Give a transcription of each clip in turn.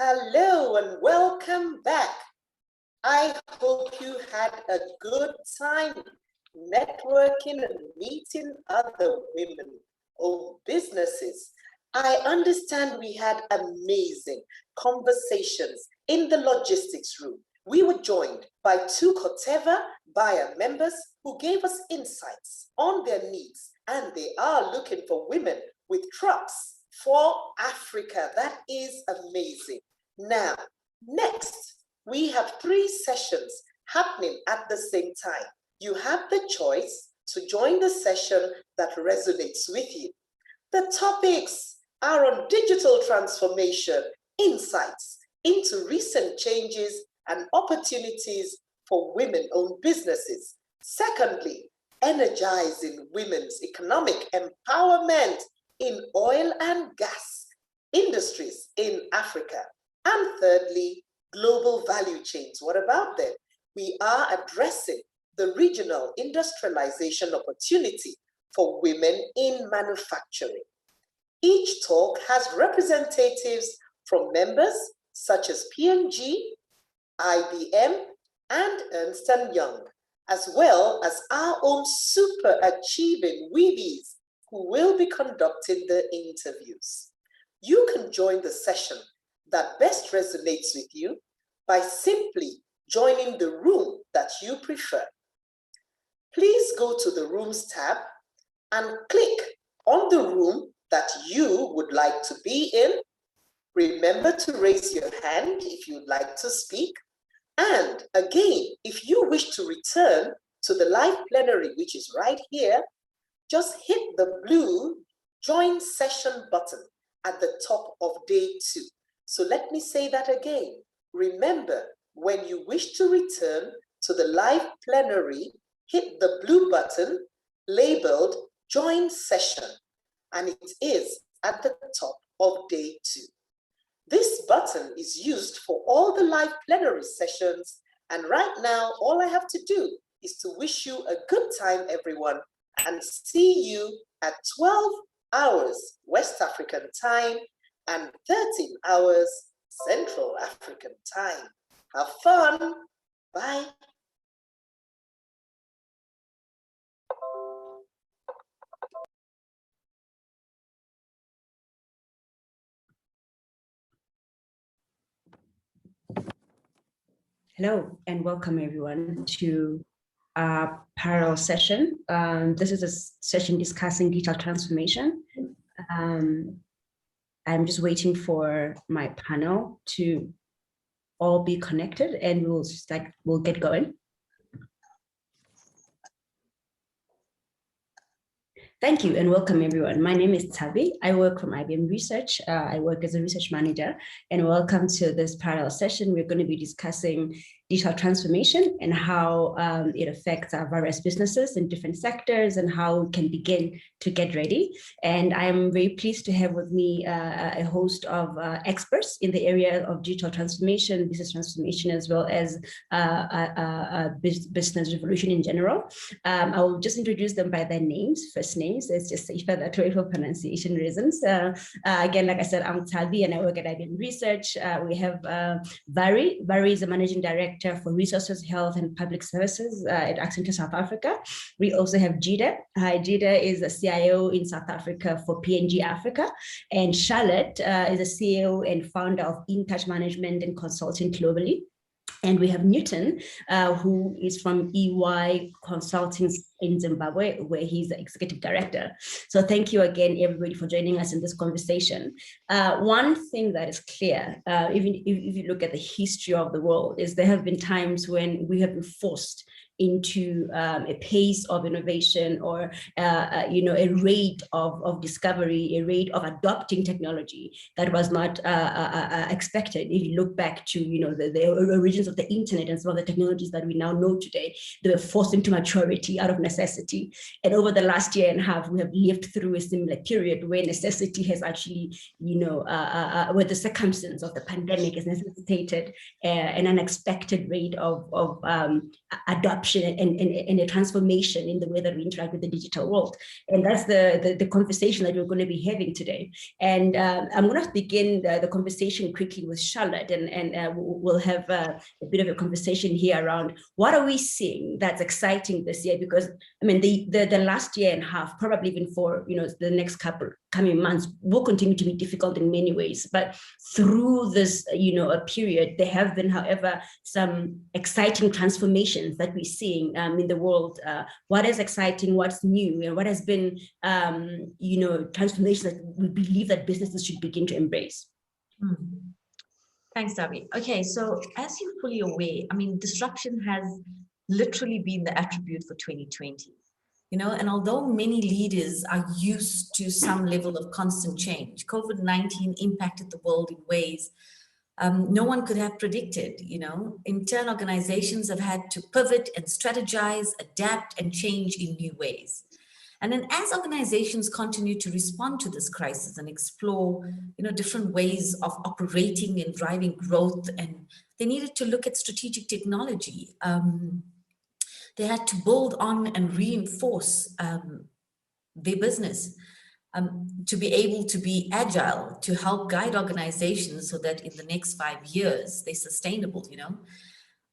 Hello and welcome back. I hope you had a good time networking and meeting other women-owned businesses. I understand we had amazing conversations in the logistics room. We were joined by two Koteva buyer members who gave us insights on their needs, and they are looking for women with trucks for Africa. That is amazing. Now, next, we have 3 sessions happening at the same time. You have the choice to join the session that resonates with you. The topics are on digital transformation, insights into recent changes and opportunities for women-owned businesses. Secondly, energizing women's economic empowerment in oil and gas industries in Africa. And thirdly, global value chains. What about them? We are addressing the regional industrialization opportunity for women in manufacturing. Each talk has representatives from members such as P&G, IBM, and Ernst & Young, as well as our own super achieving weebies who will be conducting the interviews. You can join the session that best resonates with you by simply joining the room that you prefer. Please go to the Rooms tab and click on the room that you would like to be in. Remember to raise your hand if you'd like to speak. And again, if you wish to return to the live plenary, which is right here, just hit the blue Join Session button at the top of day 2. So let me say that again. Remember, when you wish to return to the live plenary, hit the blue button labeled Join Session, and it is at the top of day 2. This button is used for all the live plenary sessions, and right now, all I have to do is to wish you a good time, everyone, and see you at 12 hours West African time and 13 hours Central African time. Have fun. Bye. Hello and welcome everyone to our parallel session. This is a session discussing digital transformation. I'm just waiting for my panel to all be connected and we'll get going. Thank you and welcome everyone. My name is Tabi. I work from IBM Research. I work as a research manager, and welcome to this parallel session. We're going to be discussing digital transformation and how it affects our various businesses in different sectors and how we can begin to get ready. And I'm very pleased to have with me a host of experts in the area of digital transformation, business transformation, as well as business revolution in general. I will just introduce them by their names, first names. It's just safer that way for pronunciation reasons. Again, like I said, I'm Tabi and I work at IBM Research. We have Barry. Barry is the managing director for Resources, Health, and Public Services at Accenture South Africa. We also have Jida. Hi, Jida is the CIO in South Africa for P&G Africa. And Charlotte is the CEO and founder of InTouch Management and Consulting globally. And we have Newton, who is from EY Consulting in Zimbabwe, where he's the executive director. So thank you again, everybody, for joining us in this conversation. One thing that is clear, even if you look at the history of the world, is there have been times when we have been forced into a pace of innovation or a rate of discovery, a rate of adopting technology that was not expected. If you look back to the origins of the internet and some of the technologies that we now know today, they were forced into maturity out of necessity. And over the last year and a half, we have lived through a similar period where necessity has actually, where the circumstance of the pandemic has necessitated an unexpected rate of adoption adoption and a transformation in the way that we interact with the digital world. And that's the conversation that we're going to be having today. And I'm going to begin the conversation quickly with Charlotte, and we'll have a bit of a conversation here around what are we seeing that's exciting this year, because I mean the last year and a half, probably even for the next coming months, will continue to be difficult in many ways. But through this a period, there have been, however, some exciting transformations that we're seeing in the world. What is exciting, what's new, and what has been transformation that we believe that businesses should begin to embrace. Thanks, Davi. Okay, so as you're fully aware, I mean, disruption has literally been the attribute for 2020. And although many leaders are used to some level of constant change, COVID-19 impacted the world in ways no one could have predicted. In turn, organizations have had to pivot and strategize, adapt, and change in new ways. And then as organizations continue to respond to this crisis and explore, different ways of operating and driving growth, and they needed to look at strategic technology. They had to build on and reinforce their business to be able to be agile, to help guide organizations so that in the next 5 years, they're sustainable,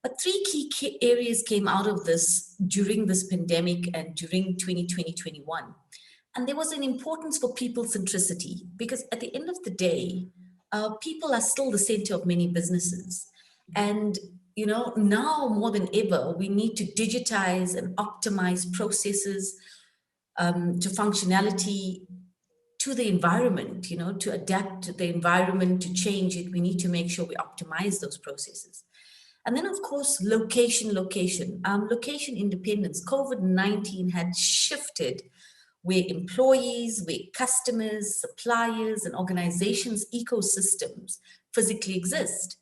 But three key areas came out of this during this pandemic and during 2020-21. And there was an importance for people centricity, because at the end of the day, people are still the center of many businesses. And now more than ever, we need to digitize and optimize processes to functionality, to the environment, to adapt to the environment, to change it. We need to make sure we optimize those processes. And then, of course, location independence. COVID-19 had shifted where employees, where customers, suppliers, and organizations' ecosystems physically exist.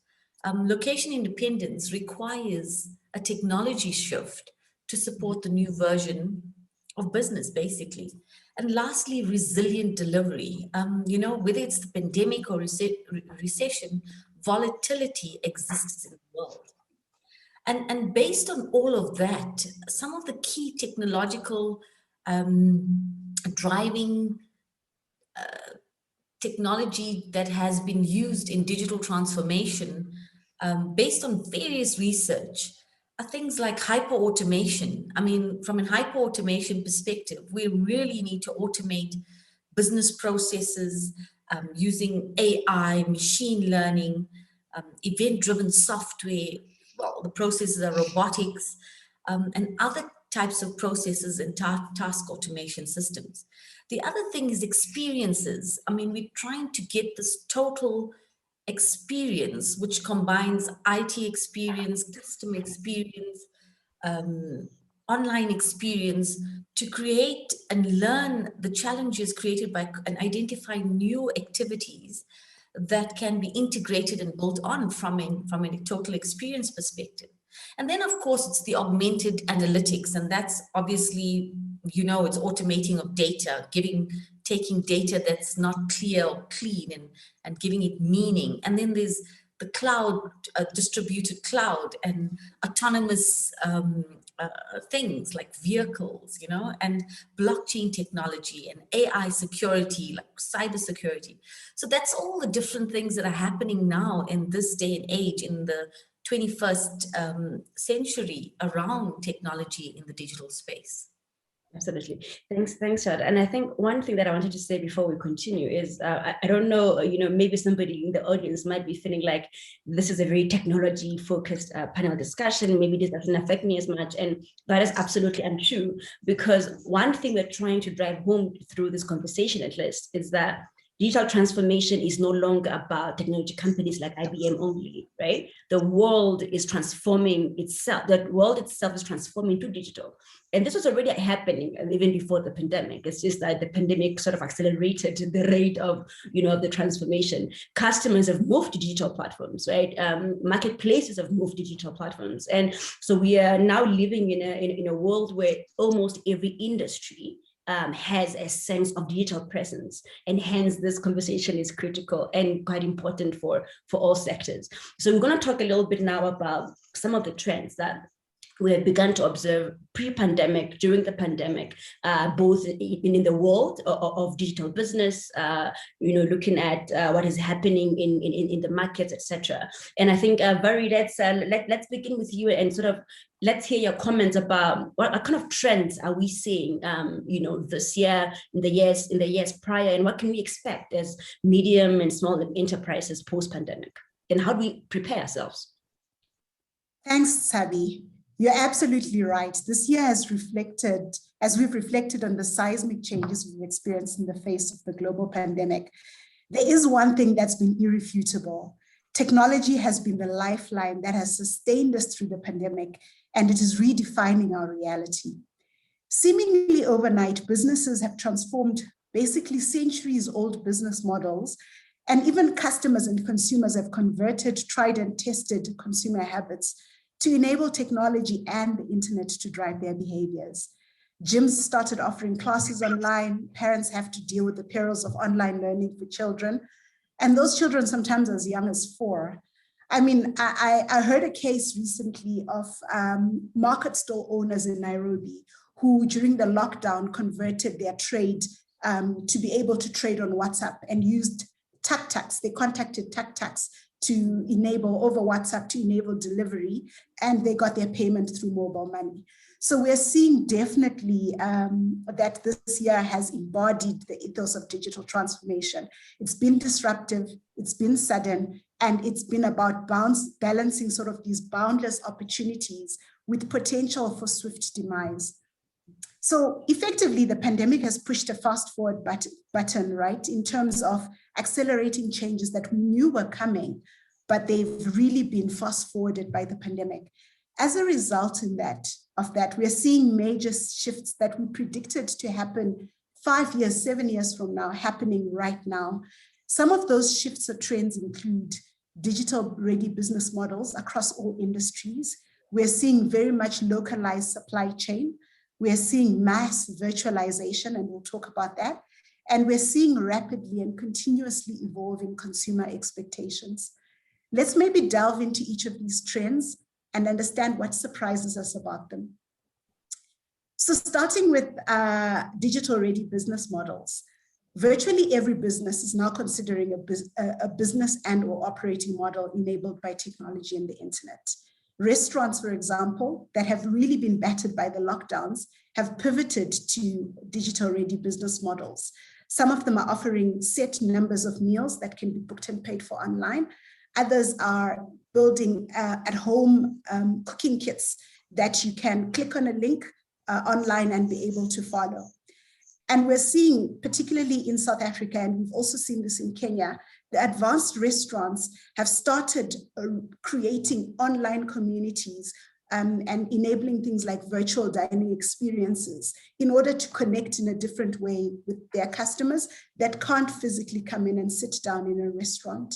Location independence requires a technology shift to support the new version of business, basically. And lastly, resilient delivery. Whether it's the pandemic or recession, volatility exists in the world. And based on all of that, some of the key technological driving technology that has been used in digital transformation, based on various research, are things like hyper-automation. I mean, from a hyper-automation perspective, we really need to automate business processes using AI, machine learning, event-driven software. Well, the processes are robotics, and other types of processes and task automation systems. The other thing is experiences. I mean, we're trying to get this total experience, which combines IT experience, customer experience, online experience, to create and learn the challenges created by and identify new activities that can be integrated and built on from a total experience perspective. And then, of course, it's the augmented analytics, and that's obviously, it's automating of data, taking data that's not clear or clean and giving it meaning. And then there's the cloud, distributed cloud, and autonomous things like vehicles, and blockchain technology and AI security, like cybersecurity. So that's all the different things that are happening now in this day and age, in the 21st century, around technology in the digital space. Absolutely. Thanks, Shad. And I think one thing that I wanted to say before we continue is, I don't know, maybe somebody in the audience might be feeling like this is a very technology-focused panel discussion. Maybe this doesn't affect me as much. And that is absolutely untrue, because one thing we're trying to drive home through this conversation, at least, is that digital transformation is no longer about technology companies like IBM only, right? The world is transforming itself. The world itself is transforming to digital. And this was already happening even before the pandemic. It's just that the pandemic sort of accelerated the rate of, the transformation. Customers have moved to digital platforms, right? Marketplaces have moved to digital platforms. And so we are now living in a world where almost every industry has a sense of digital presence, and hence this conversation is critical and quite important for all sectors. So we're going to talk a little bit now about some of the trends that we have begun to observe pre-pandemic, during the pandemic, both in the world of digital business, looking at what is happening in the markets, etc. And I think, Valerie, let's begin with you and sort of let's hear your comments about what kind of trends are we seeing, this year, in the years prior, and what can we expect as medium and small enterprises post-pandemic, and how do we prepare ourselves? Thanks, Sabi. You're absolutely right. This year has reflected, as we've reflected on the seismic changes we've experienced in the face of the global pandemic, there is one thing that's been irrefutable. Technology has been the lifeline that has sustained us through the pandemic, and it is redefining our reality. Seemingly overnight, businesses have transformed basically centuries-old business models, and even customers and consumers have converted tried and tested consumer habits to enable technology and the internet to drive their behaviors. Gyms started offering classes online. Parents have to deal with the perils of online learning for children, and those children sometimes as young as 4. I mean, I heard a case recently of market store owners in Nairobi who during the lockdown converted their trade to be able to trade on WhatsApp and used tuk-tuks. They contacted tuk-tuks to enable over WhatsApp to enable delivery, and they got their payment through mobile money. So we're seeing definitely that this year has embodied the ethos of digital transformation. It's been disruptive, it's been sudden, and it's been about balancing sort of these boundless opportunities with potential for swift demise. So effectively, the pandemic has pushed a fast forward button, right, in terms of accelerating changes that we knew were coming, but they've really been fast forwarded by the pandemic. As a result of that, we're seeing major shifts that we predicted to happen 5 years, 7 years from now, happening right now. Some of those shifts or trends include digital-ready business models across all industries. We're seeing very much localized supply chain. We're seeing mass virtualization, and we'll talk about that. And we're seeing rapidly and continuously evolving consumer expectations. Let's maybe delve into each of these trends and understand what surprises us about them. So starting with digital-ready business models, virtually every business is now considering a business and or operating model enabled by technology and the internet. Restaurants, for example, that have really been battered by the lockdowns have pivoted to digital-ready business models. Some of them are offering set numbers of meals that can be booked and paid for online. Others are building at-home cooking kits that you can click on a link online and be able to follow. And we're seeing, particularly in South Africa, and we've also seen this in Kenya, the advanced restaurants have started creating online communities and enabling things like virtual dining experiences in order to connect in a different way with their customers that can't physically come in and sit down in a restaurant.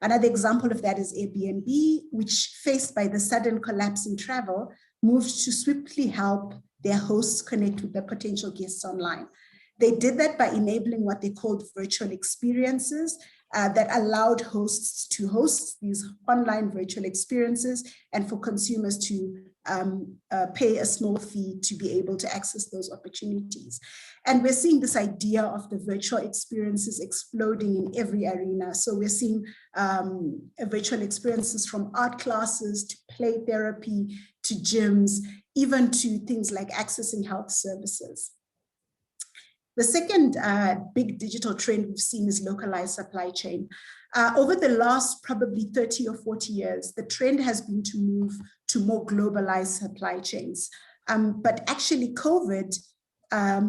Another example of that is Airbnb, which, faced by the sudden collapse in travel, moved to swiftly help their hosts connect with their potential guests online. They did that by enabling what they called virtual experiences that allowed hosts to host these online virtual experiences and for consumers to pay a small fee to be able to access those opportunities. And we're seeing this idea of the virtual experiences exploding in every arena. So we're seeing virtual experiences from art classes to play therapy to gyms, even to things like accessing health services. The second big digital trend we've seen is localized supply chain. Over the last probably 30 or 40 years, the trend has been to move to more globalized supply chains. But actually COVID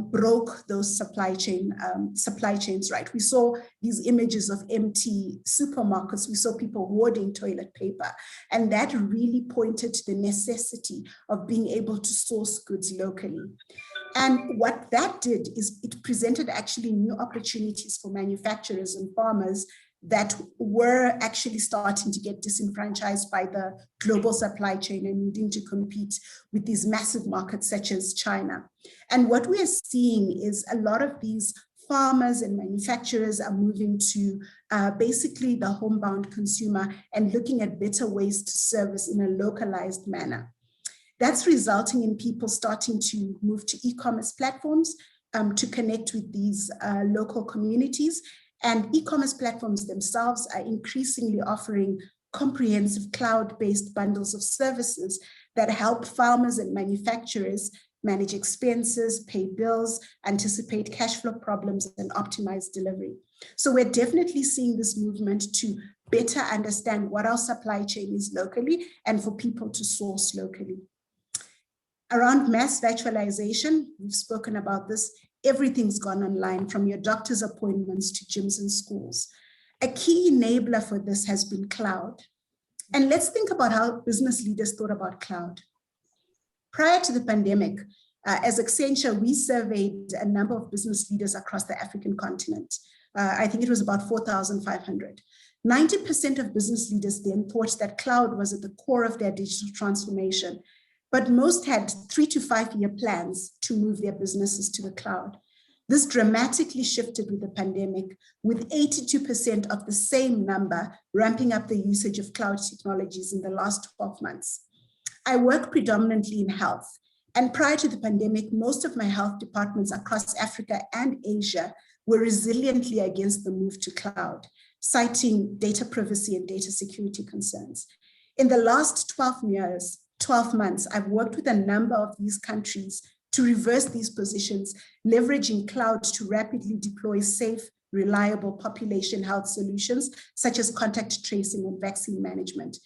broke those supply chains, right? We saw these images of empty supermarkets. We saw people hoarding toilet paper. And that really pointed to the necessity of being able to source goods locally. And what that did is it presented actually new opportunities for manufacturers and farmers that were actually starting to get disenfranchised by the global supply chain and needing to compete with these massive markets such as China. And what we are seeing is a lot of these farmers and manufacturers are moving to basically the homebound consumer and looking at better ways to service in a localized manner. That's resulting in people starting to move to e-commerce platforms to connect with these local communities. And e-commerce platforms themselves are increasingly offering comprehensive cloud-based bundles of services that help farmers and manufacturers manage expenses, pay bills, anticipate cash flow problems, and optimize delivery. So we're definitely seeing this movement to better understand what our supply chain is locally and for people to source locally. Around mass virtualization, we've spoken about this, everything's gone online, from your doctor's appointments to gyms and schools. A key enabler for this has been cloud. And let's think about how business leaders thought about cloud. Prior to the pandemic, as Accenture, we surveyed a number of business leaders across the African continent. I think it was about 4,500. 90% of business leaders then thought that cloud was at the core of their digital transformation, but most had 3 to 5 year plans to move their businesses to the cloud. This dramatically shifted with the pandemic, with 82% of the same number ramping up the usage of cloud technologies in the last 12 months. I work predominantly in health, and prior to the pandemic, most of my health departments across Africa and Asia were resiliently against the move to cloud, citing data privacy and data security concerns. In the last 12 months, I've worked with a number of these countries to reverse these positions, leveraging cloud to rapidly deploy safe, reliable population health solutions, such as contact tracing and vaccine management.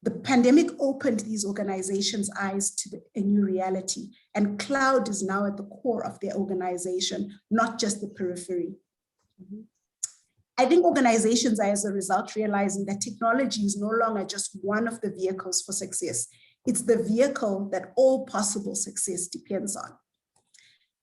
The pandemic opened these organizations' eyes to a new reality, and cloud is now at the core of their organization, not just the periphery. I think organizations are, as a result, realizing that technology is no longer just one of the vehicles for success. It's the vehicle that all possible success depends on.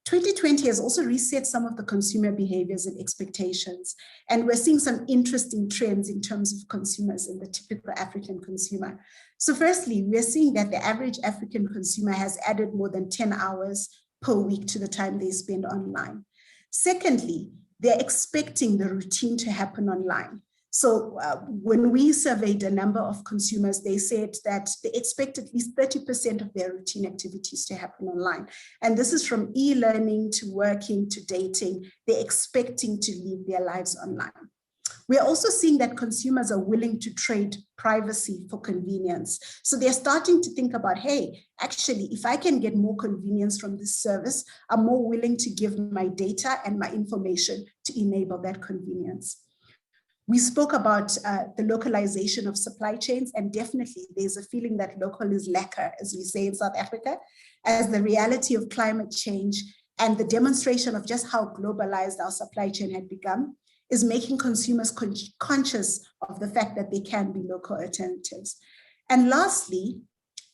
2020 has also reset some of the consumer behaviors and expectations, and we're seeing some interesting trends in terms of consumers and the typical African consumer. So firstly, we're seeing that the average African consumer has added more than 10 hours per week to the time they spend online. Secondly, they're expecting the routine to happen online. So when we surveyed a number of consumers, they said that they expect at least 30% of their routine activities to happen online. And this is from e-learning to working to dating. They're expecting to live their lives online. We're also seeing that consumers are willing to trade privacy for convenience. So they're starting to think about, hey, actually, if I can get more convenience from this service, I'm more willing to give my data and my information to enable that convenience. We spoke about the localization of supply chains, and definitely there's a feeling that local is lacquer, as we say in South Africa, as the reality of climate change and the demonstration of just how globalized our supply chain had become is making consumers conscious of the fact that there can be local alternatives. And lastly,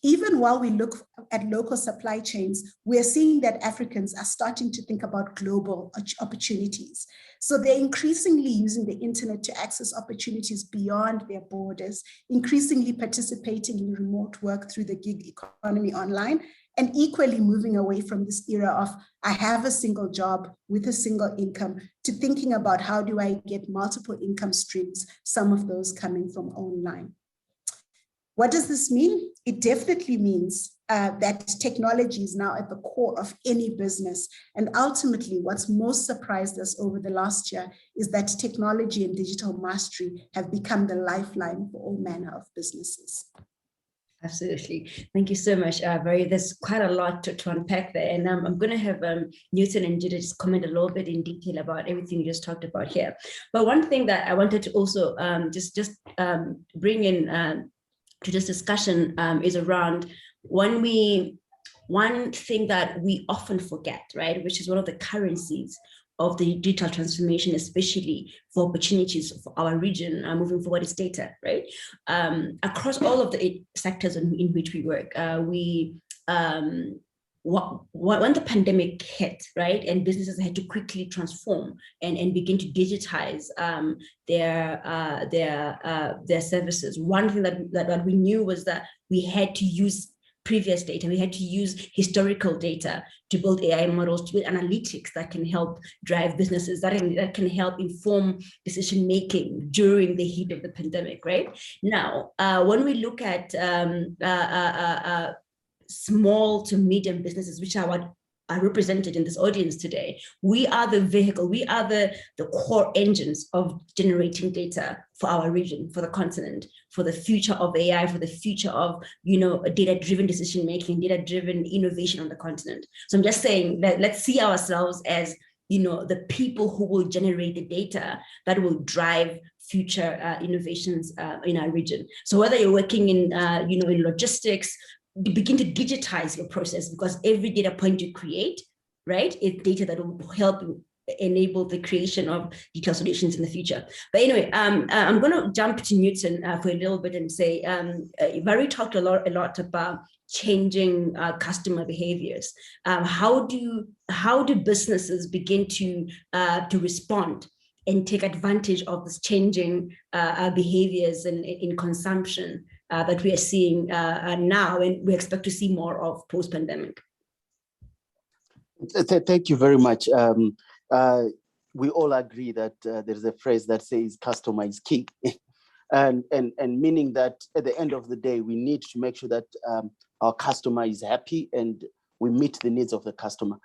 even while we look at local supply chains, we're seeing that Africans are starting to think about global opportunities. So they're increasingly using the internet to access opportunities beyond their borders, increasingly participating in remote work through the gig economy online, and equally moving away from this era of, I have a single job with a single income, to thinking about how do I get multiple income streams, some of those coming from online. What does this mean? It definitely means that technology is now at the core of any business. And ultimately, what's most surprised us over the last year is that technology and digital mastery have become the lifeline for all manner of businesses. Absolutely. Thank you so much. There's quite a lot to unpack there. And I'm going to have Newton and Judith just comment a little bit in detail about everything you just talked about here. But one thing that I wanted to also just bring in to this discussion is around one thing that we often forget, right, which is one of the currencies of the digital transformation, especially for opportunities for our region moving forward, is data, right? Across all of the sectors in which we work, when the pandemic hit, right, and businesses had to quickly transform and begin to digitize their services, one thing that we knew was that we had to use previous data, we had to use historical data to build AI models, to build analytics that can help drive businesses, that can help inform decision making during the heat of the pandemic, right? Now, when we look at small to medium businesses, which are what are represented in this audience today, we are the vehicle, we are the core engines of generating data for our region, for the continent, for the future of AI, for the future of, data-driven decision-making, data-driven innovation on the continent. So I'm just saying that let's see ourselves as, the people who will generate the data that will drive future innovations in our region. So whether you're working in, in logistics, begin to digitize your process, because every data point you create, right, is data that will help enable the creation of digital solutions in the future. But anyway, I'm going to jump to Newton for a little bit and say, Barry talked a lot about changing customer behaviors. How do businesses begin to respond and take advantage of this changing behaviors in consumption that we are seeing now, and we expect to see more of post-pandemic? Thank you very much. We all agree that there's a phrase that says customer is king. and meaning that at the end of the day, we need to make sure that our customer is happy and we meet the needs of the customer.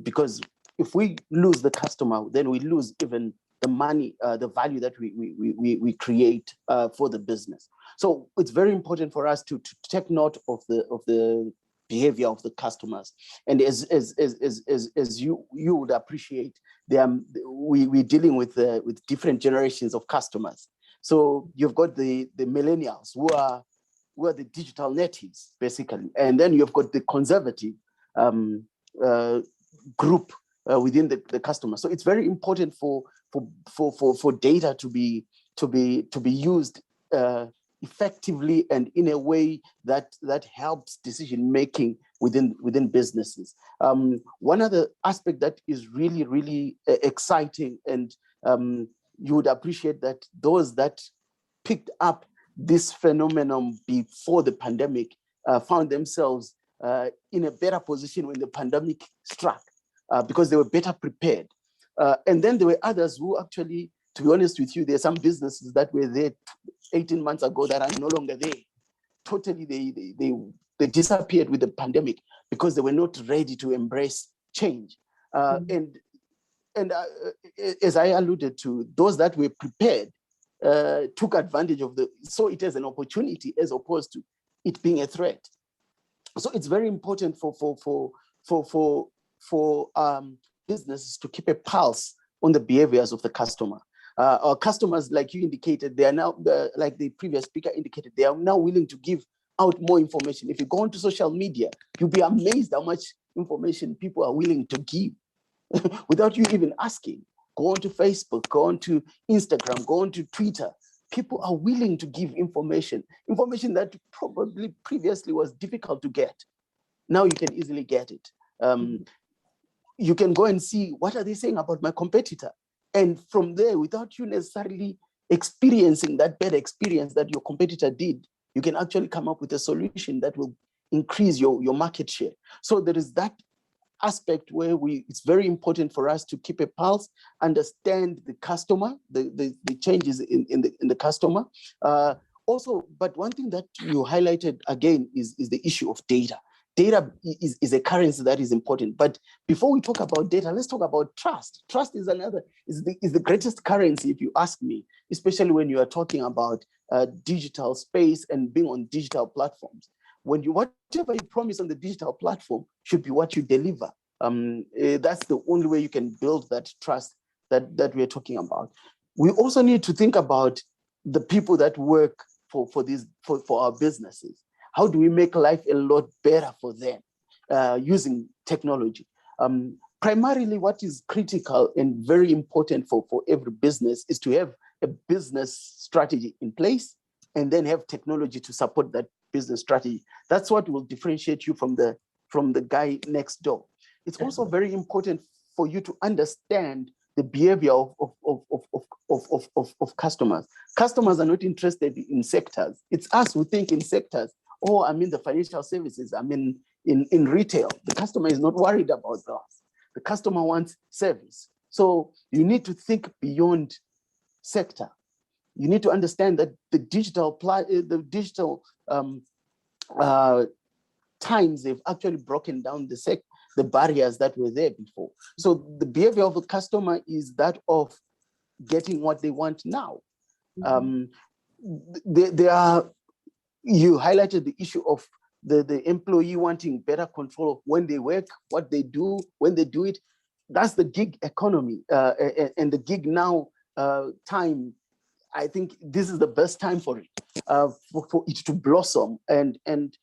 Because if we lose the customer, then we lose even the money, the value that we create for the business. So it's very important for us to take note of the behavior of the customers. And as you would appreciate, we're dealing with different generations of customers. So you've got the millennials who are the digital natives, basically, and then you've got the conservative group within the customer. So it's very important for data to be used effectively and in a way that helps decision making within businesses. One other aspect that is really exciting, and you would appreciate that those that picked up this phenomenon before the pandemic found themselves in a better position when the pandemic struck, because they were better prepared. And then there were others who actually, to be honest with you, there are some businesses that were there 18 months ago that are no longer there. Totally, they disappeared with the pandemic because they were not ready to embrace change. And as I alluded to, those that were prepared took advantage of saw it as an opportunity as opposed to it being a threat. So it's very important for businesses to keep a pulse on the behaviors of the customer. Our customers, like you indicated, they are now, like the previous speaker indicated, they are now willing to give out more information. If you go onto social media, you'll be amazed how much information people are willing to give without you even asking. Go onto Facebook, go onto Instagram, go onto Twitter. People are willing to give information that probably previously was difficult to get. Now you can easily get it. You can go and see, what are they saying about my competitor? And from there, without you necessarily experiencing that bad experience that your competitor did, you can actually come up with a solution that will increase your market share. So there is that aspect where it's very important for us to keep a pulse, understand the customer, the changes in the customer. Also, but one thing that you highlighted again is the issue of data. Data is a currency that is important. But before we talk about data, let's talk about trust. Trust is the greatest currency, if you ask me, especially when you are talking about digital space and being on digital platforms. Whatever you promise on the digital platform should be what you deliver. That's the only way you can build that trust that we're talking about. We also need to think about the people that work for our businesses. How do we make life a lot better for them using technology? Primarily, what is critical and very important for every business is to have a business strategy in place and then have technology to support that business strategy. That's what will differentiate you from the guy next door. It's also very important for you to understand the behavior of customers. Customers are not interested in sectors. It's us who think in sectors. Oh, I'm in the financial services, I'm in retail. The customer is not worried about that. The customer wants service. So you need to think beyond sector. You need to understand that the digital times they've actually broken down the barriers that were there before. So the behavior of a customer is that of getting what they want now. There are, you highlighted the issue of the employee wanting better control of when they work, what they do, when they do it. That's the gig economy, and the gig now time. I think this is the best time for it, for it to blossom. And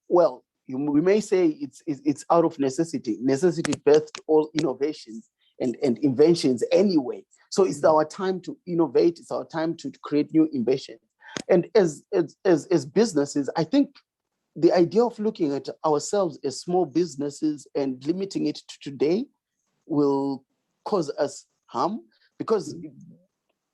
well, we may say it's out of necessity. Necessity birthed all innovations and inventions anyway. So it's our time to innovate. It's our time to create new inventions. And as businesses, I think the idea of looking at ourselves as small businesses and limiting it to today will cause us harm, because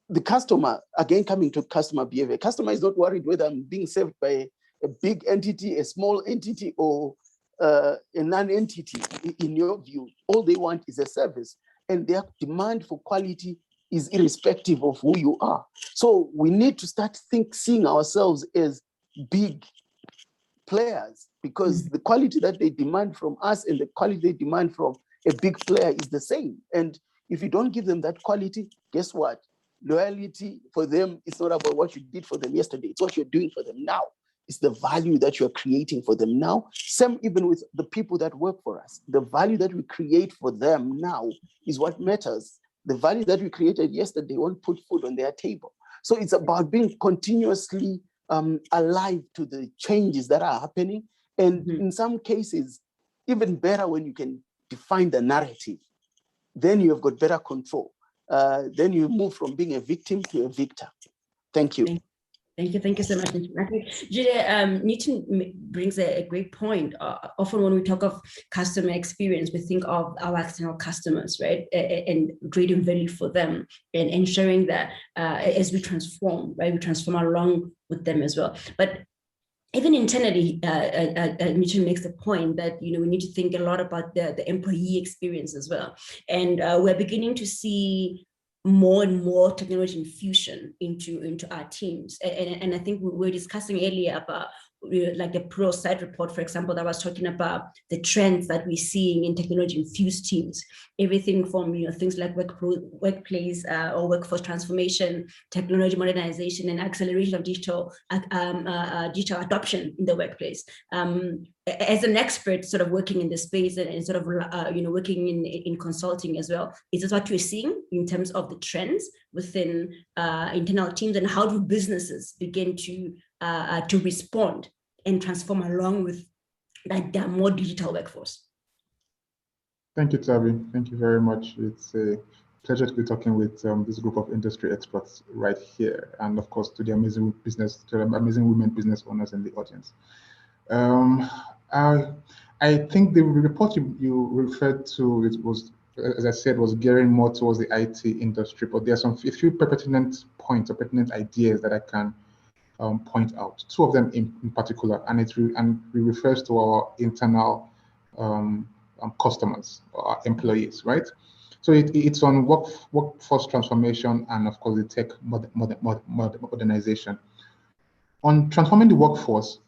the customer, again, coming to customer behavior, customer is not worried whether I'm being served by a big entity, a small entity, or a non-entity. In your view, all they want is a service, and their demand for quality is irrespective of who you are. So we need to start seeing ourselves as big players, because the quality that they demand from us and the quality they demand from a big player is the same. And if you don't give them that quality, guess what? Loyalty for them is not about what you did for them yesterday. It's what you're doing for them now. It's the value that you're creating for them now. Same even with the people that work for us. The value that we create for them now is what matters. The value that we created yesterday won't put food on their table. So it's about being continuously alive to the changes that are happening. And in some cases, even better when you can define the narrative, then you have got better control. Then you move from being a victim to a victor. Thank you. Thank you so much. I think Julia, Newton brings a great point. Often when we talk of customer experience, we think of our external customers, right? And creating value for them and ensuring that as we transform, right, we transform along with them as well. But even internally, Newton makes the point that we need to think a lot about the employee experience as well. And we're beginning to see more and more technology infusion into our teams. And I think we were discussing earlier about like the Pro side report, for example, that was talking about the trends that we're seeing in technology infused teams, everything from things like workplace or workforce transformation, technology modernization, and acceleration of digital adoption in the workplace. As an expert sort of working in the space and sort of working in consulting as well, is this what you're seeing in terms of the trends within internal teams, and how do businesses begin to respond and transform along with that more digital workforce? Thank you, Tabi. Thank you very much. It's a pleasure to be talking with this group of industry experts right here, and of course to the amazing women business owners in the audience. I think the report you referred to, it was, as I said, was gearing more towards the IT industry, but there are a few pertinent points or pertinent ideas that I can point out. Two of them in particular, and it refers to our internal customers, our employees, right? So it's on workforce transformation and of course the tech modernization. On transforming the workforce,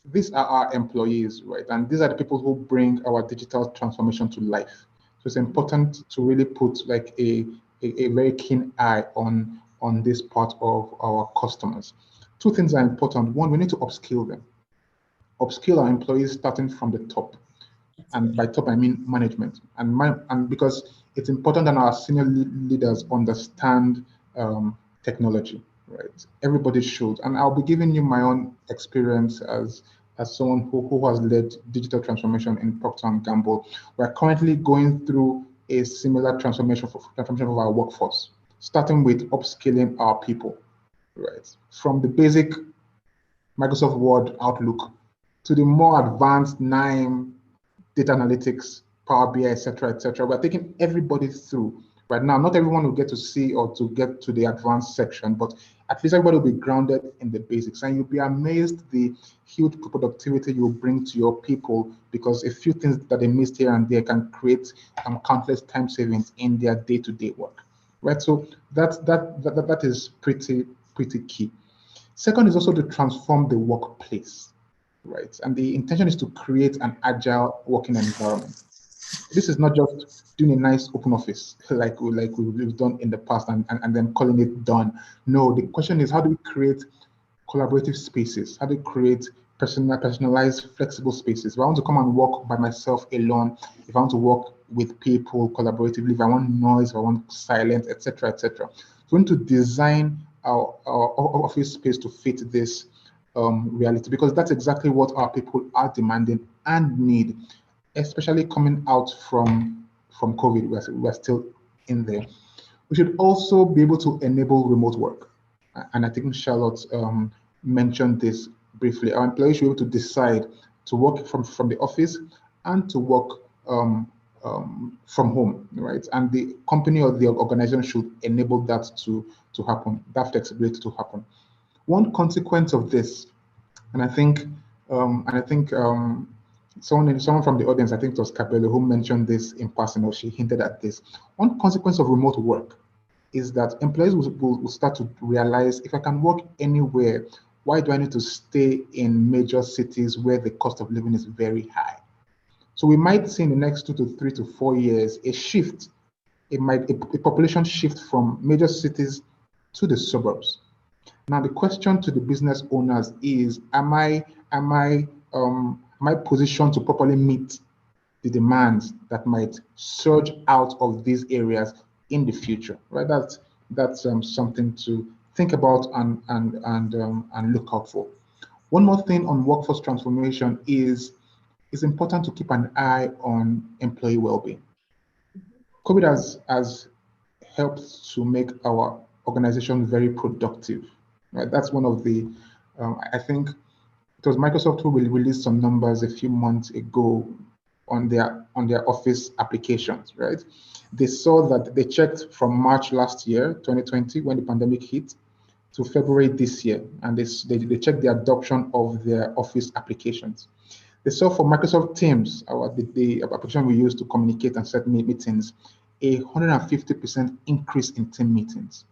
these are our employees, right? And these are the people who bring our digital transformation to life. So it's important to really put like a very keen eye on this part of our customers. Two things are important. One, we need to upskill them. Upskill our employees starting from the top. And by top, I mean management. And because it's important that our senior leaders understand technology, right? Everybody should. And I'll be giving you my own experience as someone who has led digital transformation in Procter Gamble. We're currently going through a similar transformation of our workforce, starting with upskilling our people, right? From the basic Microsoft Word, Outlook, to the more advanced NIME, data analytics, Power BI, et cetera. We're taking everybody through. Right now, not everyone will get to see or to get to the advanced section, but at least everybody will be grounded in the basics. And you'll be amazed the huge productivity you'll bring to your people, because a few things that they missed here and there can create countless time savings in their day-to-day work. Right? So that is pretty key. Second is also to transform the workplace. right? And the intention is to create an agile working environment. This is not just doing a nice open office like we've done in the past and then calling it done. No, the question is, how do we create collaborative spaces? How do we create personalized, flexible spaces? If I want to come and work by myself alone, if I want to work with people collaboratively, if I want noise, if I want silence, etc., etc. So we need to design our office space to fit this reality, because that's exactly what our people are demanding and need, especially coming out from COVID. We're still in there. We should also be able to enable remote work. And I think Charlotte mentioned this briefly. Our employees should be able to decide to work from the office and to work from home, right? And the company or the organization should enable that to happen, that flexibility to happen. One consequence of this, and I think someone from the audience, I think it was Capello, who mentioned this in passing, or she hinted at this. One consequence of remote work is that employees will start to realize, if I can work anywhere, why do I need to stay in major cities where the cost of living is very high? So we might see in the next 2 to 3 to 4 years a shift. It might a population shift from major cities to the suburbs. Now the question to the business owners is: Am I positioned to properly meet the demands that might surge out of these areas in the future? Right. That's something to think about and look out for. One more thing on workforce transformation is it's important to keep an eye on employee well-being. COVID has helped to make our organization very productive. Right? That's one of the, I think it was Microsoft who will release some numbers a few months ago on their Office applications, right? They saw that they checked from March last year, 2020, when the pandemic hit, to February this year, and they checked the adoption of their Office applications. They saw for Microsoft Teams, the application we use to communicate and set meetings, a 150% increase in team meetings.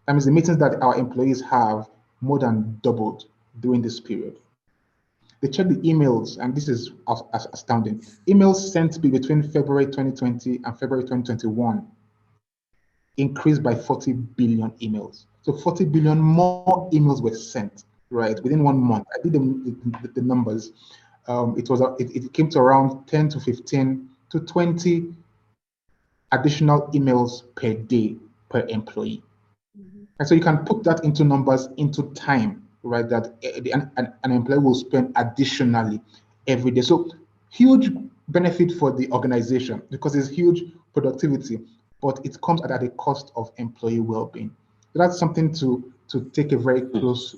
That means the meetings that our employees have more than doubled during this period. They checked the emails, and this is astounding. Emails sent between February 2020 and February 2021 increased by 40 billion emails. So 40 billion more emails were sent, right, within 1 month. I did the numbers. It came to around 10 to 15 to 20 additional emails per day per employee. And so you can put that into numbers, into time, right, that an employee will spend additionally every day. So huge benefit for the organization because it's huge productivity, but it comes at a cost of employee well-being. So that's something to take a very close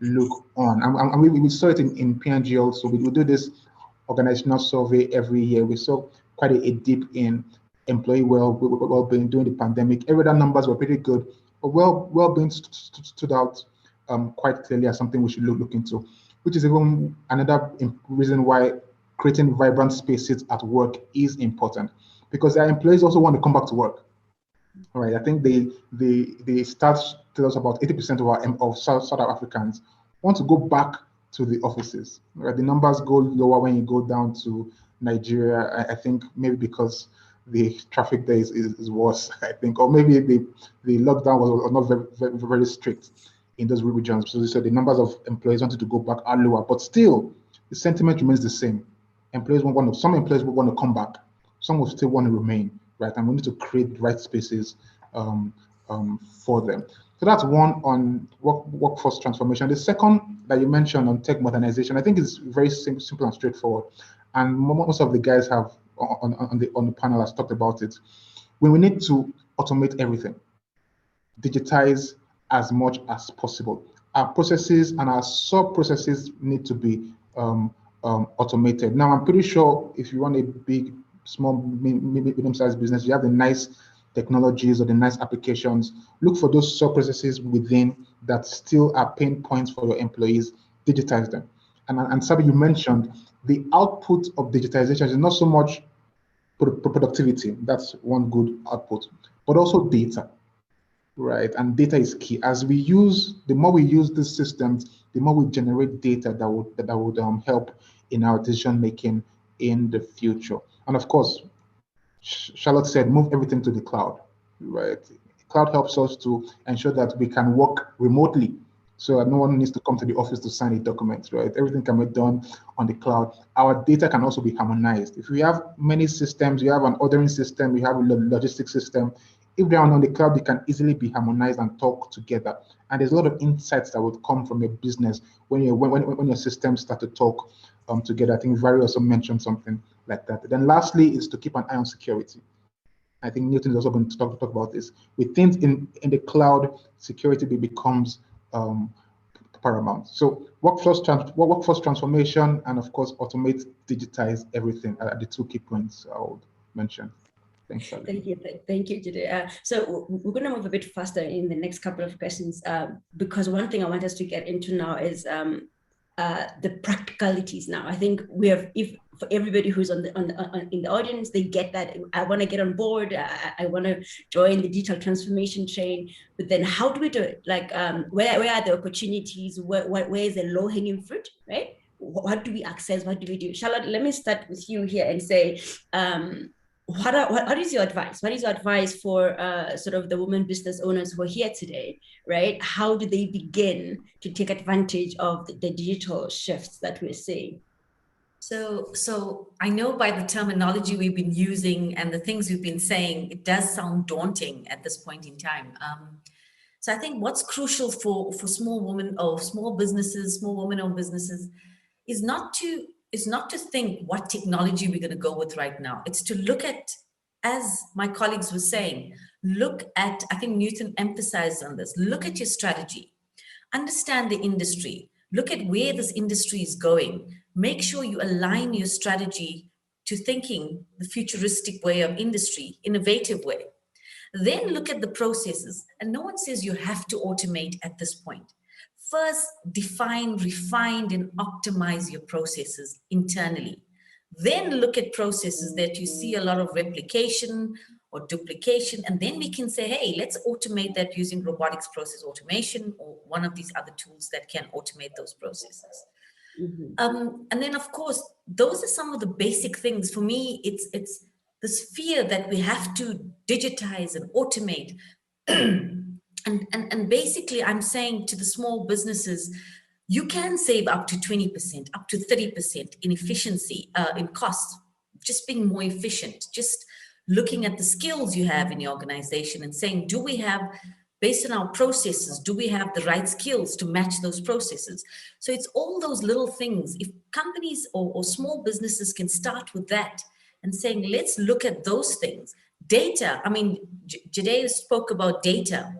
look on. And we saw it in P&G also. We do this organizational survey every year. We saw quite a dip in employee well-being during the pandemic. Every other numbers were pretty good, but well-being stood out quite clearly as something we should look into, which is even another reason why creating vibrant spaces at work is important, because our employees also want to come back to work. All right, I think the stats tell us about 80% of South Africans want to go back to the offices. Right? The numbers go lower when you go down to Nigeria. I think maybe because the traffic there is worse, I think, or maybe the lockdown was not very strict in those regions. So the numbers of employees wanted to go back are lower, but still the sentiment remains the same. Some employees will want to come back, some will still want to remain, right? And we need to create the right spaces for them. So that's one on workforce transformation. The second that you mentioned on tech modernization, I think is very simple and straightforward. And most of the guys have on the panel has talked about it. When we need to automate everything, digitize as much as possible. Our processes and our sub-processes need to be automated. Now, I'm pretty sure if you run a big, small, medium-sized business, you have the nice technologies or the nice applications. Look for those sub-processes within that still are pain points for your employees, digitize them. And Sabi, you mentioned the output of digitization is not so much productivity, that's one good output, but also data, right? And data is key. The more we use these systems, the more we generate data that would help in our decision making in the future. And of course, Charlotte said, move everything to the cloud, right? Cloud helps us to ensure that we can work remotely, so that no one needs to come to the office to sign a document, right? Everything can be done on the cloud. Our data can also be harmonized. If we have many systems, you have an ordering system, you have a logistics system, if they're on the cloud, they can easily be harmonized and talk together. And there's a lot of insights that would come from your business when your systems start to talk together. I think Valerie also mentioned something like that. Then lastly is to keep an eye on security. I think Newton is also going to talk about this. With things in the cloud, security becomes paramount. So workforce transformation, and of course, automate, digitize everything are the two key points I would mention. Thanks, Sally. Thank you, Jide. So we're going to move a bit faster in the next couple of questions because one thing I want us to get into now is the practicalities. Now, I think we have, if for everybody who's in the audience, they get that I want to get on board. I want to join the digital transformation train. But then, how do we do it? Like, where are the opportunities? Where is the low hanging fruit? Right? What do we access? What do we do? Charlotte, let me start with you here and say, what is your advice? What is your advice for sort of the women business owners who are here today, right? How do they begin to take advantage of the digital shifts that we're seeing? So I know by the terminology we've been using and the things we've been saying, it does sound daunting at this point in time. So I think what's crucial for small women or small businesses, small women-owned businesses, is not to think what technology we're going to go with right now. It's to look at, as my colleagues were saying, look at, I think Newton emphasized on this, look at your strategy, understand the industry, look at where this industry is going, make sure you align your strategy to thinking the futuristic way of industry, innovative way. Then look at the processes, and no one says you have to automate at this point. First, define, refine, and optimize your processes internally. Then look at processes that you see a lot of replication or duplication, and then we can say, hey, let's automate that using robotics process automation or one of these other tools that can automate those processes. Mm-hmm. And then, of course, those are some of the basic things. For me, it's this fear that we have to digitize and automate. And basically, I'm saying to the small businesses, you can save up to 20%, up to 30% in efficiency, in costs, just being more efficient, just looking at the skills you have in the organization and saying, do we have, based on our processes, do we have the right skills to match those processes? So it's all those little things. If companies or small businesses can start with that and saying, let's look at those things. Data, I mean, Jide spoke about data.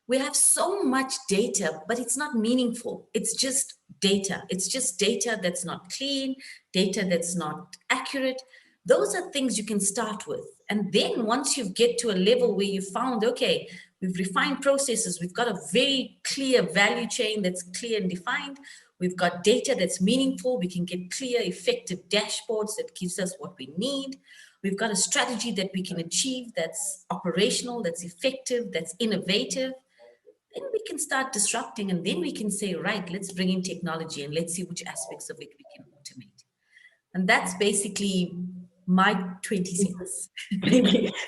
We have so much data, but it's not meaningful. It's just data. It's just data that's not clean, data that's not accurate. Those are things you can start with. And then once you get to a level where you found, okay, we've refined processes, we've got a very clear value chain that's clear and defined, we've got data that's meaningful, we can get clear, effective dashboards that gives us what we need. We've got a strategy that we can achieve that's operational, that's effective, that's innovative. Then we can start disrupting, and then we can say, right, let's bring in technology and let's see which aspects of it we can automate. And that's basically my 20 cents.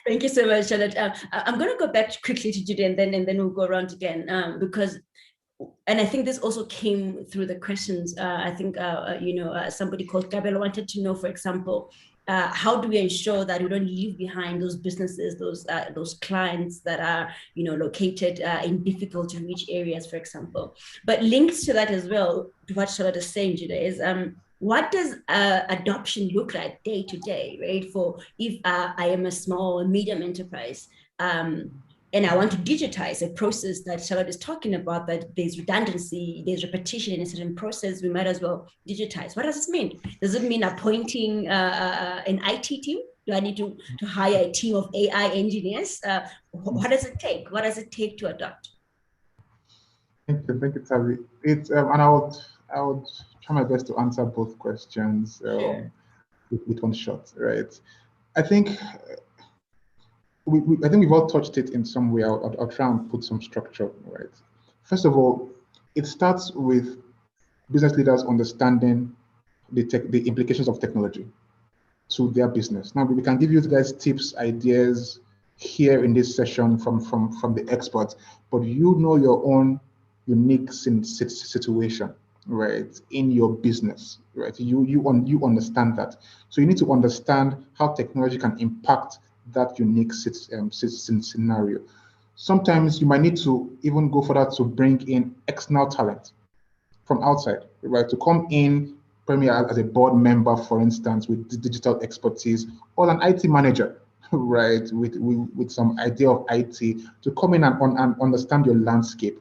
Thank you so much, Charlotte. I'm going to go back quickly to Judy, and then we'll go around again because, and I think this also came through the questions. I think somebody called Gabriel wanted to know, for example, how do we ensure that we don't leave behind those businesses, those clients that are located in difficult to reach areas, for example. But linked to that as well, to what Charlotte is saying, Judy, is what does adoption look like day to day, right? For if I am a small or medium enterprise, and I want to digitize a process that Charlotte is talking about, that there's redundancy, there's repetition in a certain process, we might as well digitize. What does this mean? Does it mean appointing an IT team? Do I need to hire a team of AI engineers? What does it take? What does it take to adopt? Thank you, Tavi. It's and I would try my best to answer both questions Sure. with one shot, right? I think I think we've all touched it in some way. I'll try and put some structure, right? First of all, it starts with business leaders understanding the implications of technology to their business. Now, we can give you guys tips, ideas here in this session from the experts, but you know your own unique situation, right, in your business, right? You understand that. So you need to understand how technology can impact that unique scenario. Sometimes you might need to even go further to bring in external talent from outside, right, to come in, probably as a board member, for instance, with digital expertise, or an IT manager, right, with some idea of IT, to come in and understand your landscape.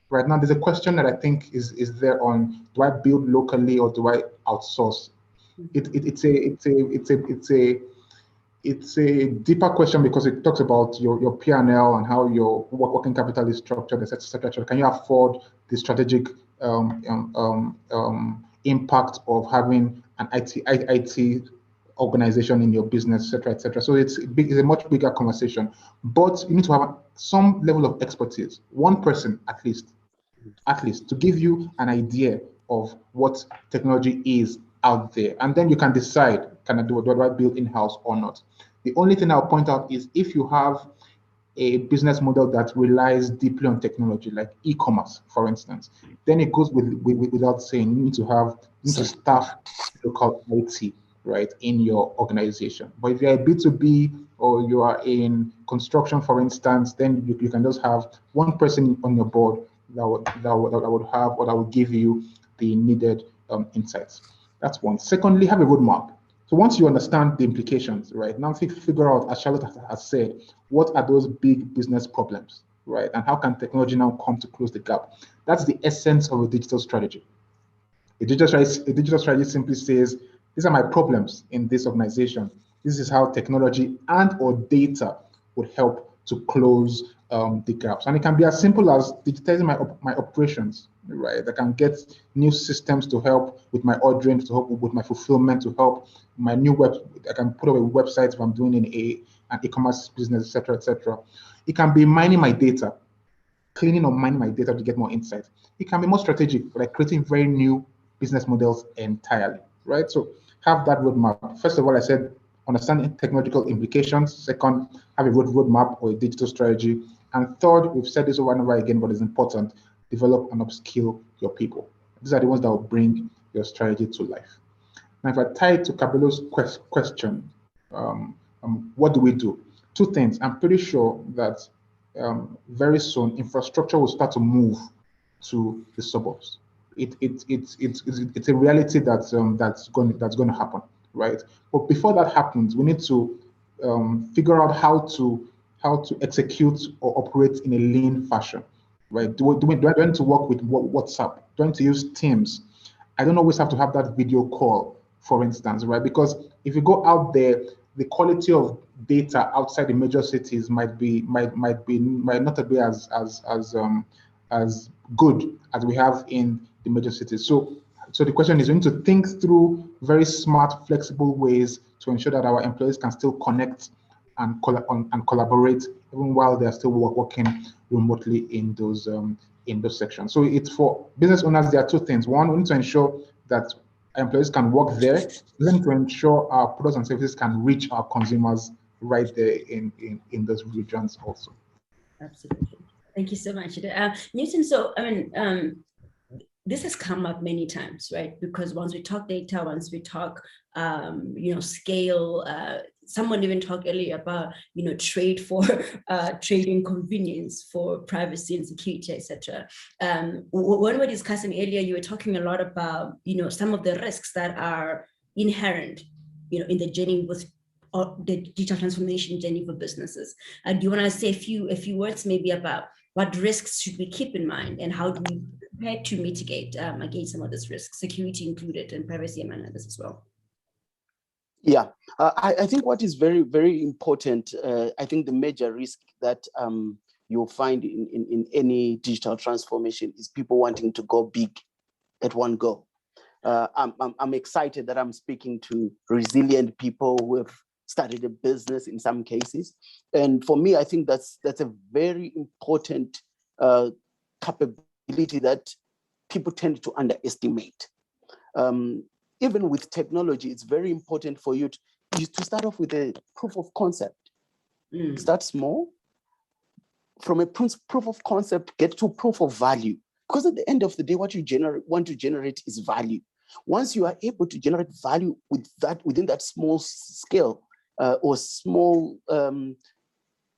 Right now, there's a question that I think is there on: do I build locally or do I outsource? It's a deeper question because it talks about your P&L and how your working capital is structured, etc. Can you afford the strategic impact of having an IT organization in your business, etc. So it's a much bigger conversation, but you need to have some level of expertise, one person at least, to give you an idea of what technology is out there. And then you can decide, can I do I build in-house or not? The only thing I'll point out is if you have a business model that relies deeply on technology, like e-commerce, for instance, then it goes without saying, you need to staff local IT, right, in your organization. But if you're a B2B or you are in construction, for instance, then you can just have one person on your board that would give you the needed insights. That's one. Secondly, have a roadmap. So once you understand the implications, right, now figure out, as Charlotte has said, what are those big business problems, right? And how can technology now come to close the gap? That's the essence of a digital strategy. A digital strategy simply says, these are my problems in this organization. This is how technology and or data would help to close the gaps. And it can be as simple as digitizing my operations, right? I can get new systems to help with my ordering, to help with my fulfillment, to help my new I can put up a website if I'm doing an e-commerce business, etc. It can be mining my data, cleaning or mining my data to get more insight. It can be more strategic, like creating very new business models entirely, right? So have that roadmap. First of all, I said, understanding technological implications. Second, have a roadmap or a digital strategy. And third, we've said this over and over again, but it's important, develop and upskill your people. These are the ones that will bring your strategy to life. Now, if I tie it to Kabelo's question, what do we do? Two things. I'm pretty sure that very soon infrastructure will start to move to the suburbs. It's a reality that's going to happen, right? But before that happens, we need to figure out how to execute or operate in a lean fashion, right? Do I need to work with WhatsApp? Do I need to use Teams? I don't always have to have that video call, for instance, right? Because if you go out there, the quality of data outside the major cities might not be as good as we have in the major cities. So the question is, we need to think through very smart, flexible ways to ensure that our employees can still connect and collaborate even while they're still working remotely in those sections. So it's for business owners. There are two things. One, we need to ensure that employees can work there. We need to ensure our products and services can reach our consumers right there in those regions also. Absolutely. Thank you so much. Newton, so I mean, this has come up many times, right? Because once we talk data, once we talk, scale, someone even talked earlier about, trade for trading convenience for privacy and security, etc. When we were discussing earlier, you were talking a lot about, some of the risks that are inherent, in the journey with the digital transformation journey for businesses. Do you want to say a few words maybe about what risks should we keep in mind and how do we prepare to mitigate against some of these risks, security included and privacy among others as well? Yeah, I think what is very, very important, I think the major risk that you'll find in any digital transformation is people wanting to go big at one go. I'm excited that I'm speaking to resilient people who have started a business in some cases. And for me, I think that's a very important capability that people tend to underestimate. Even with technology, it's very important for you to start off with a proof of concept. Start small. From a proof of concept, get to proof of value. Because at the end of the day, what you want to generate is value. Once you are able to generate value within that small scale or small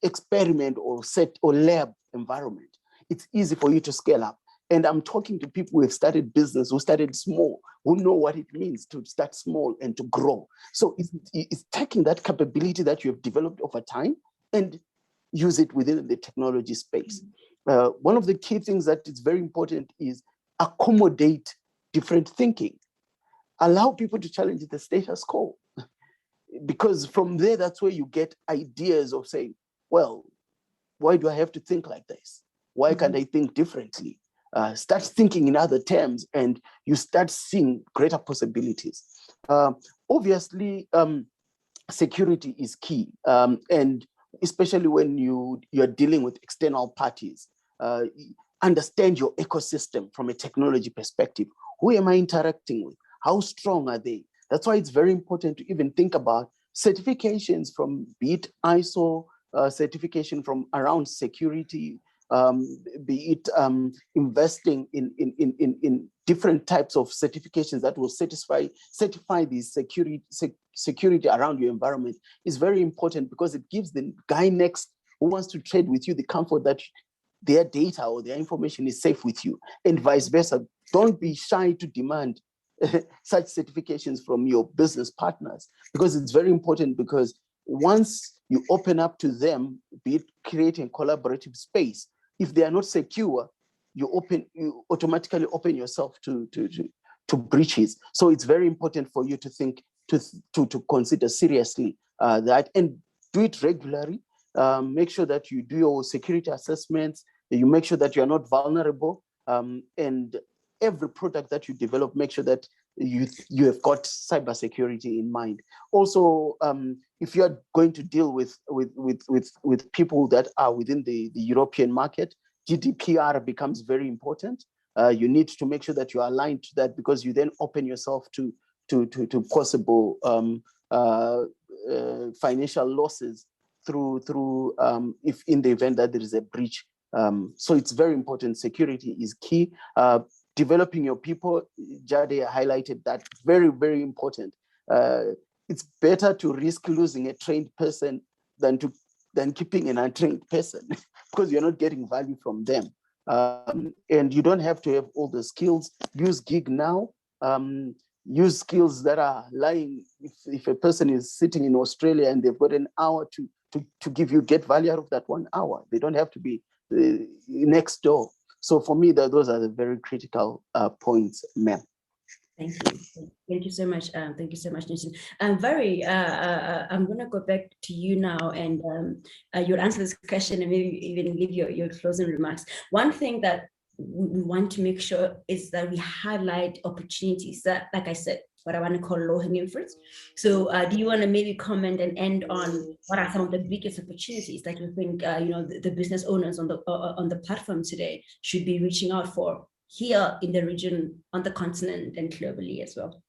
experiment or set or lab environment, it's easy for you to scale up. And I'm talking to people who have started business, who started small, who know what it means to start small and to grow. So it's taking that capability that you have developed over time and use it within the technology space. One of the key things that is very important is accommodate different thinking. Allow people to challenge the status quo. Because from there, that's where you get ideas of saying, well, why do I have to think like this? Why can't I think differently? Start thinking in other terms, and you start seeing greater possibilities. Obviously, security is key, and especially when you're dealing with external parties. Understand your ecosystem from a technology perspective. Who am I interacting with? How strong are they? That's why it's very important to even think about certifications from, be it ISO, certification from around security, be it investing in different types of certifications that will certify the security around your environment is very important, because it gives the guy next who wants to trade with you the comfort that their data or their information is safe with you, and vice versa. Don't be shy to demand such certifications from your business partners, because it's very important, because once you open up to them, be it creating a collaborative space, if they are not secure, you automatically open yourself to breaches. So it's very important for you to think, to consider seriously that, and do it regularly. Make sure that you do your security assessments, you make sure that you are not vulnerable, and every product that you develop, make sure that you have got cybersecurity in mind. Also, if you are going to deal with people that are within the European market, GDPR becomes very important. You need to make sure that you are aligned to that, because you then open yourself to possible financial losses through if in the event that there is a breach. So it's very important. Security is key. Developing your people, Jade highlighted that, very, very important. It's better to risk losing a trained person than keeping an untrained person, because you're not getting value from them. And you don't have to have all the skills. Use gig now. Use skills that are lying. If a person is sitting in Australia and they've got an hour to give you, get value out of that 1 hour. They don't have to be next door. So for me, those are the very critical points, ma'am. Thank you. Thank you so much. Thank you so much, Nathan. I'm going to go back to you now, and you'll answer this question and maybe even leave your closing remarks. One thing that we want to make sure is that we highlight opportunities that, like I said, what I want to call low-hanging fruits. So do you want to maybe comment and end on what are some of the biggest opportunities that you think the business owners on the platform today should be reaching out for here in the region, on the continent, and globally as well?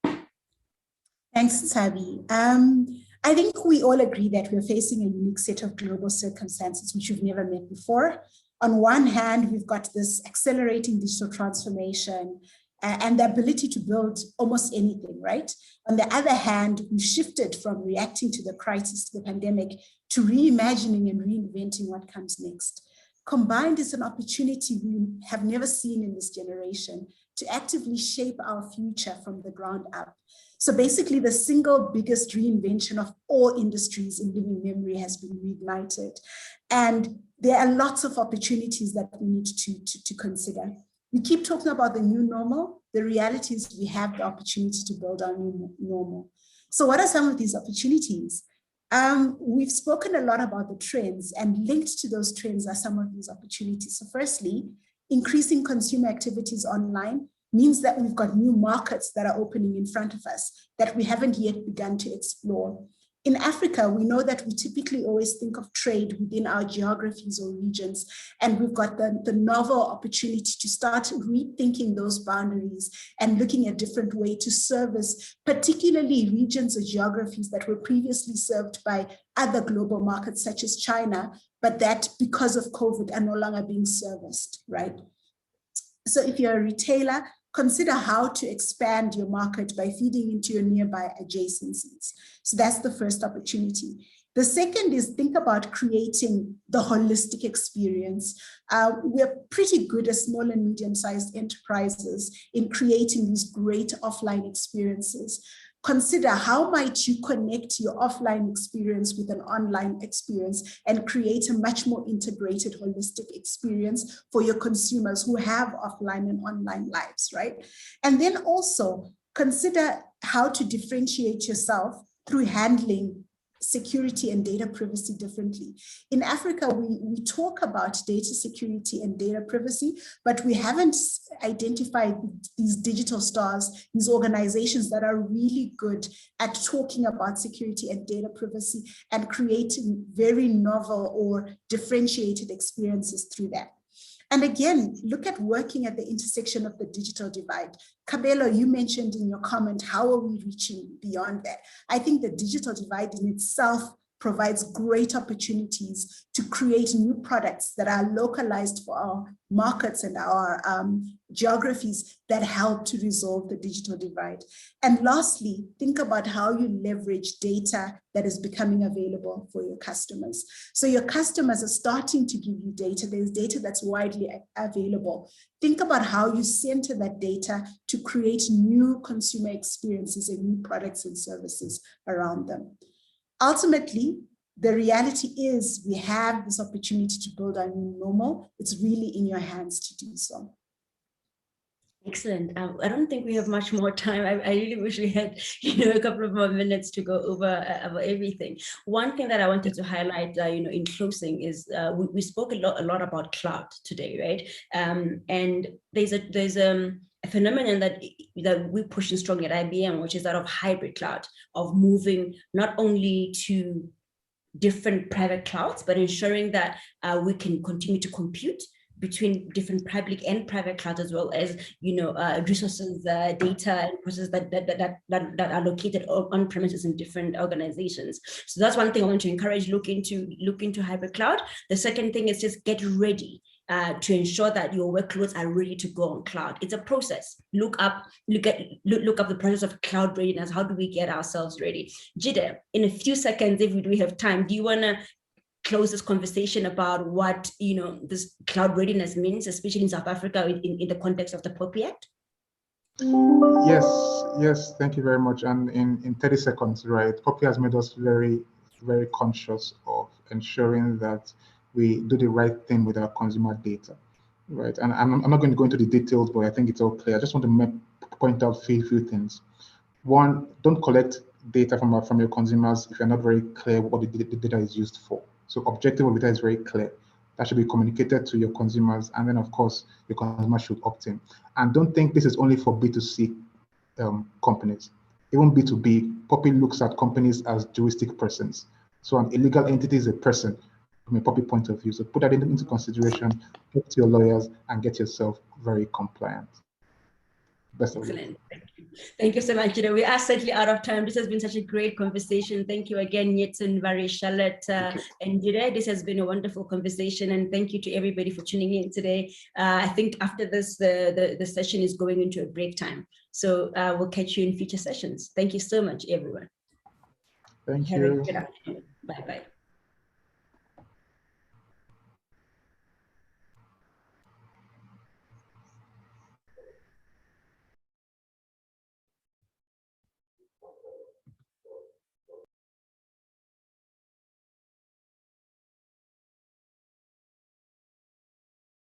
Thanks, Sabi. I think we all agree that we're facing a unique set of global circumstances which we've never met before. On one hand, we've got this accelerating digital transformation and the ability to build almost anything, right? On the other hand, we've shifted from reacting to the crisis, to the pandemic, to reimagining and reinventing what comes next. Combined is an opportunity we have never seen in this generation to actively shape our future from the ground up. So basically, the single biggest reinvention of all industries in living memory has been reignited. And there are lots of opportunities that we need to consider. We keep talking about the new normal. The reality is we have the opportunity to build our new normal. So what are some of these opportunities? We've spoken a lot about the trends, and linked to those trends are some of these opportunities. So firstly, increasing consumer activities online means that we've got new markets that are opening in front of us that we haven't yet begun to explore. In Africa, we know that we typically always think of trade within our geographies or regions, and we've got the novel opportunity to start rethinking those boundaries and looking at different ways to service particularly regions or geographies that were previously served by other global markets such as China, but that because of COVID are no longer being serviced, right? So if you're a retailer, consider how to expand your market by feeding into your nearby adjacencies. So that's the first opportunity. The second is think about creating the holistic experience. We're pretty good as small and medium-sized enterprises in creating these great offline experiences. Consider how might you connect your offline experience with an online experience and create a much more integrated, holistic experience for your consumers who have offline and online lives, right? And then also consider how to differentiate yourself through handling security and data privacy differently. In Africa, we talk about data security and data privacy, but we haven't identified these digital stars, these organizations that are really good at talking about security and data privacy and creating very novel or differentiated experiences through that. And again, look at working at the intersection of the digital divide. Kabelo, you mentioned in your comment, how are we reaching beyond that? I think the digital divide in itself provides great opportunities to create new products that are localized for our markets and our geographies that help to resolve the digital divide. And lastly, think about how you leverage data that is becoming available for your customers. So your customers are starting to give you data. There's data that's widely available. Think about how you center that data to create new consumer experiences and new products and services around them. Ultimately, the reality is we have this opportunity to build our new normal. It's really in your hands to do so. Excellent. I don't think we have much more time. I really wish we had, a couple of more minutes to go over everything. One thing that I wanted to highlight, in closing is we spoke a lot about cloud today, right? And there's a phenomenon that we're pushing strongly at IBM, which is that of hybrid cloud, of moving not only to different private clouds, but ensuring that we can continue to compute between different public and private clouds, as well as resources, data, and processes that are located on premises in different organizations. So that's one thing I want to encourage: look into hybrid cloud. The second thing is just get ready to ensure that your workloads are ready to go on cloud. It's a process. Look up the process of cloud readiness. How do we get ourselves ready? Jide, in a few seconds, if we have time, do you want to close this conversation about what this cloud readiness means, especially in South Africa in the context of the POPI Act? Yes, thank you very much. And in 30 seconds, right, POPI has made us very, very conscious of ensuring that we do the right thing with our consumer data, right? And I'm not going to go into the details, but I think it's all clear. I just want to point out a few things. One, don't collect data from your consumers if you're not very clear what the data is used for. So objective of data is very clear. That should be communicated to your consumers, and then of course your consumers should opt in. And don't think this is only for B2C companies. Even B2B, POPI looks at companies as juristic persons. So an illegal entity is a person from a POPI point of view. So put that into consideration, talk to your lawyers, and get yourself very compliant. Best of luck. Thank you so much. We are certainly out of time. This has been such a great conversation. Thank you again, Nyetzen, Vari, Charlotte, and Jide. This has been a wonderful conversation, and thank you to everybody for tuning in today. I think after this, the session is going into a break time. So we'll catch you in future sessions. Thank you so much, everyone. Thank you. Good afternoon. Bye-bye.